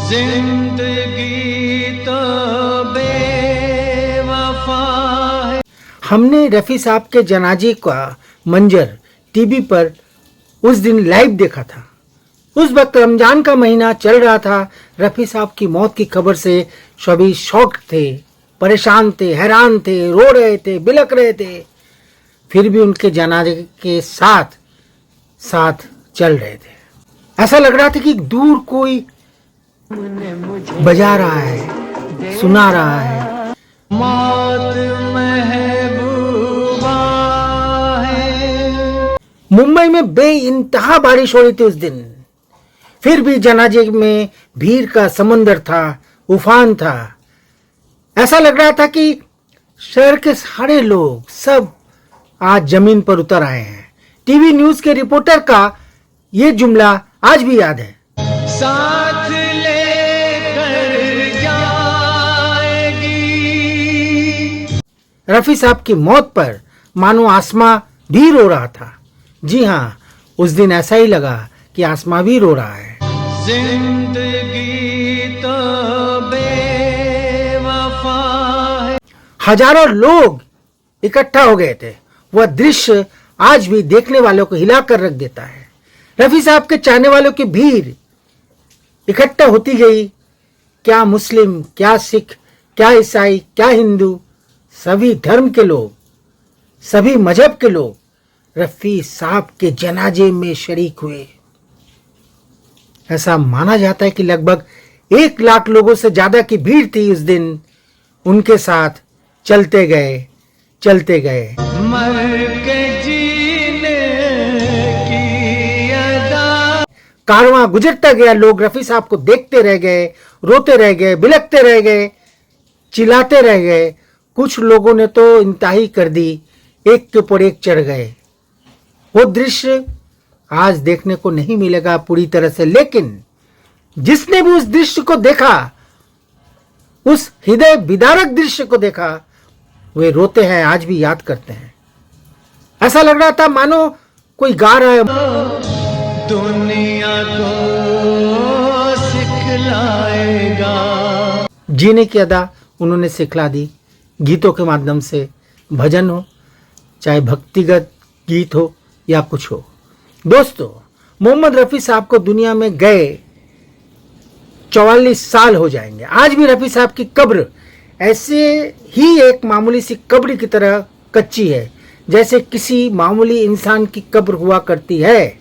जिंदगी तो बेवफा है। हमने रफ़ी साहब के जनाजे का मंजर टीवी पर उस दिन लाइव देखा था। उस वक्त रमजान का महीना चल रहा था। रफ़ी साहब की मौत की खबर से सभी शॉक थे, परेशान थे, हैरान थे, रो रहे थे, बिलख रहे थे। फिर भी उनके जनाजे के साथ साथ चल रहे थे। ऐसा लग रहा था कि दूर कोई बजा रहा है, सुना रहा है। मौत महबूबा है। मुंबई में बेइंतहा बारिश हो रही थी उस दिन। फिर भी जनाजे में भीड़ का समंदर था, उफान था। ऐसा लग रहा था कि शहर के सारे लोग सब आज जमीन पर उतर आए हैं। टीवी न्यूज के रिपोर्टर का ये जुमला आज भी याद है। साथ लेकर जाएगी। रफ़ी साहब की मौत पर मानो आसमां भी रो रहा था। जी हाँ, उस दिन ऐसा ही लगा कि आसमां भी रो रहा है। जिंदगी तो बेवफा है। हजारों लोग इकट्ठा हो गए थे। वह दृश्य आज भी देखने वालों को हिलाकर रख देता है। रफ़ी साहब के चाहने वालों की भीड़ इकट्ठा होती गई। क्या मुस्लिम, क्या सिख, क्या ईसाई, क्या हिंदू, सभी धर्म के लोग, सभी मजहब के लोग रफ़ी साहब के जनाजे में शरीक हुए। ऐसा माना जाता है कि लगभग 1 लाख लोगों से ज्यादा की भीड़ थी उस दिन। उनके साथ चलते गए, चलते गए। मर के जीने की अदा। कारवां गुजरता गया। लोग रफ़ी साहब को देखते रह गए, रोते रह गए, बिलखते रह गए, चिल्लाते रह गए। कुछ लोगों ने तो इंतहाई कर दी, एक के ऊपर एक चढ़ गए। वो दृश्य आज देखने को नहीं मिलेगा पूरी तरह से, लेकिन जिसने भी उस दृश्य को देखा, उस हृदय विदारक दृश्य को देखा, वे रोते हैं, आज भी याद करते हैं। ऐसा लग रहा था मानो कोई गा रहा है। दुनिया को सिखलाएगा। जीने की अदा उन्होंने सिखला दी गीतों के माध्यम से। भजन हो, चाहे भक्तिगत गीत हो या कुछ हो। दोस्तों, मोहम्मद रफ़ी साहब को दुनिया में गए 44 साल हो जाएंगे। आज भी रफ़ी साहब की कब्र ऐसे ही एक मामूली सी कब्र की तरह कच्ची है, जैसे किसी मामूली इंसान की कब्र हुआ करती है।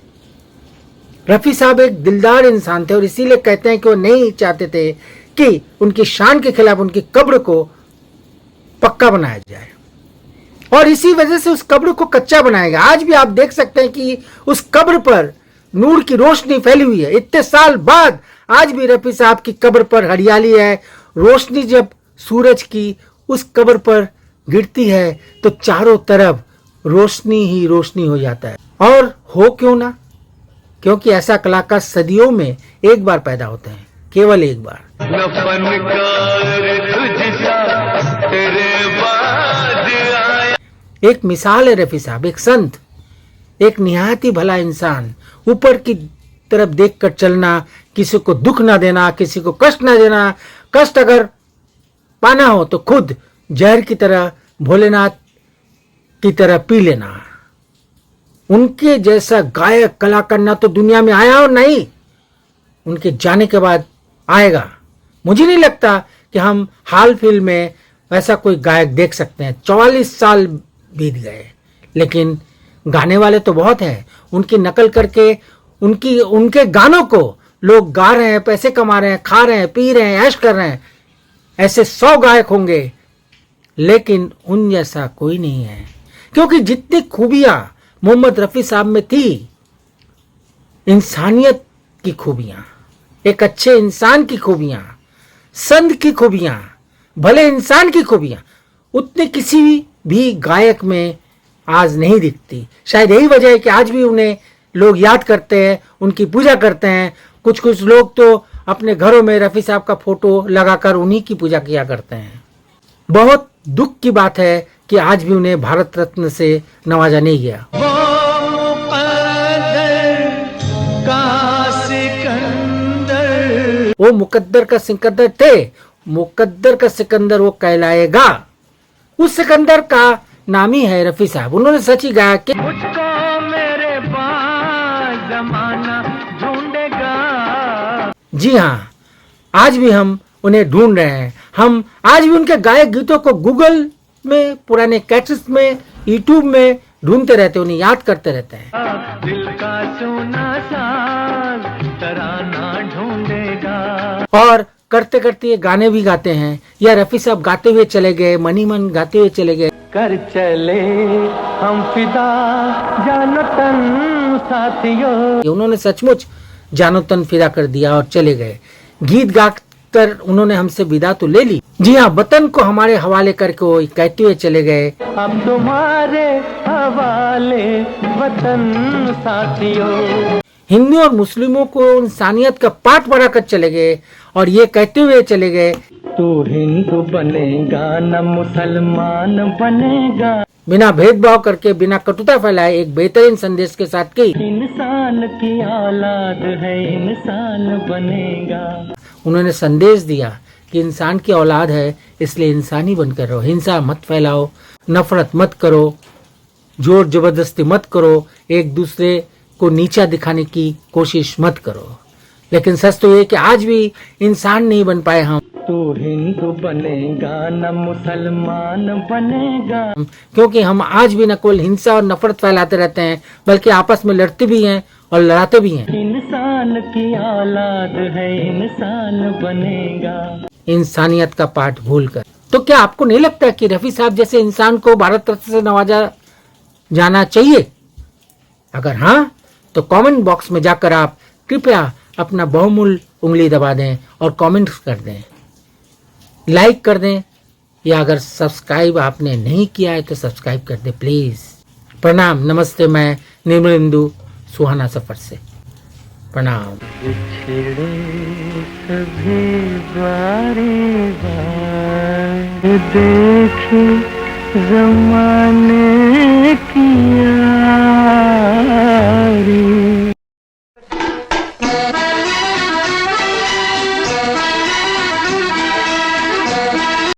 रफ़ी साहब एक दिलदार इंसान थे और इसीलिए कहते हैं कि वो नहीं चाहते थे कि उनकी शान के खिलाफ उनकी कब्र को पक्का बनाया जाए, और इसी वजह से उस कब्र को कच्चा बनाया गया। आज भी आप देख सकते हैं कि उस कब्र पर नूर की रोशनी फैली हुई है। इतने साल बाद आज भी रफ़ी साहब की कब्र पर हरियाली है। रोशनी जब सूरज की उस कब्र पर गिरती है तो चारों तरफ रोशनी ही रोशनी हो जाता है। और हो क्यों ना, क्योंकि ऐसा कलाकार सदियों में एक बार पैदा होते हैं, केवल एक बार। एक मिसाल है रफ़ी साहब, एक संत, एक निहायत ही भला इंसान। ऊपर की तरफ देखकर चलना, किसी को दुख ना देना, किसी को कष्ट ना देना। कष्ट अगर पाना हो तो खुद जहर की तरह भोलेनाथ की तरह पी लेना। उनके जैसा गायक कलाकार ना तो दुनिया में आया और नहीं उनके जाने के बाद आएगा। मुझे नहीं लगता कि हम हाल फिल्म में वैसा कोई गायक देख सकते हैं। 44 साल बीत गए, लेकिन गाने वाले तो बहुत हैं। उनकी नकल करके उनके गानों को लोग गा रहे हैं, पैसे कमा रहे हैं, खा रहे हैं, पी रहे हैं, ऐश कर रहे हैं। ऐसे 100 गायक होंगे, लेकिन उन जैसा कोई नहीं है। क्योंकि जितनी खूबियां मोहम्मद रफ़ी साहब में थी, इंसानियत की खूबियां, एक अच्छे इंसान की खूबियां, संत की खूबियां, भले इंसान की खूबियां, उतने किसी भी गायक में आज नहीं दिखती। शायद यही वजह है कि आज भी उन्हें लोग याद करते हैं, उनकी पूजा करते हैं। कुछ लोग तो अपने घरों में रफ़ी साहब का फोटो लगाकर उन्हीं की पूजा किया करते हैं। बहुत दुख की बात है कि आज भी उन्हें भारत रत्न से नवाजा नहीं गया। वो मुकद्दर का सिकंदर, वो मुकद्दर का सिकंदर थे, मुकद्दर का सिकंदर वो कहलाएगा। उस सिकंदर का नाम ही है रफी साहब। उन्होंने सच ही कहा कि मुझको मेरे पास जमाना ढूंढेगा। जी हाँ, आज भी हम उन्हें ढूंढ रहे हैं। हम आज भी उनके गायक गीतों को गूगल में, पुराने कैसेट्स में, यूट्यूब में ढूंढते रहते हैं, उन्हें याद करते रहते हैं। दिल का सोना साज तराना ढूंढेगा। और करते करते ये गाने भी गाते हैं। या रफी साहब गाते हुए चले गए, मनी मन गाते हुए चले गए। कर चले हम फिदा जानो तन साथियों। उन्होंने सचमुच जानो तन फिदा कर दिया और चले गए। गीत गाकर उन्होंने हमसे विदा तो ले ली। जी हाँ, वतन को हमारे हवाले करके वो कहते हुए चले गए, अब तुम्हारे हवाले वतन साथियों। हिंदू और मुस्लिमों को इंसानियत का पाठ बढ़ाकर चले गए और ये कहते हुए चले गए, तू हिंदू बनेगा न मुसलमान बनेगा। बिना भेदभाव करके, बिना कटुता फैलाए एक बेहतरीन संदेश के साथ की इंसान की औलाद है इंसान बनेगा। उन्होंने संदेश दिया कि इंसान की औलाद है, इसलिए इंसानी बनकर रहो, हिंसा मत फैलाओ, नफरत मत करो, जोर जबरदस्ती मत करो, एक दूसरे को नीचा दिखाने की कोशिश मत करो। लेकिन सच तो ये कि आज भी इंसान नहीं बन पाए हम। तू हिंदू बनेगा न मुसलमान बनेगा, क्योंकि हम आज भी न केवल हिंसा और नफरत फैलाते रहते हैं, बल्कि आपस में लड़ते भी हैं और लड़ाते भी हैं। इंसान की औलाद है इंसान बनेगा। इंसानियत का पाठ भूलकर। तो क्या आपको नहीं लगता कि रफी साहब जैसे इंसान को भारत रत्न से नवाजा जाना चाहिए? अगर हाँ, तो कमेंट बॉक्स में जाकर आप कृपया अपना बहुमूल्य उंगली दबा दें और कमेंट्स कर दें, लाइक कर दें, या अगर सब्सक्राइब आपने नहीं किया है तो सब्सक्राइब कर दें प्लीज। प्रणाम, नमस्ते। मैं निर्मलेंदु सुहाना सफर से प्रणाम। बिछड़े सभी बारी बार देखी जमाने की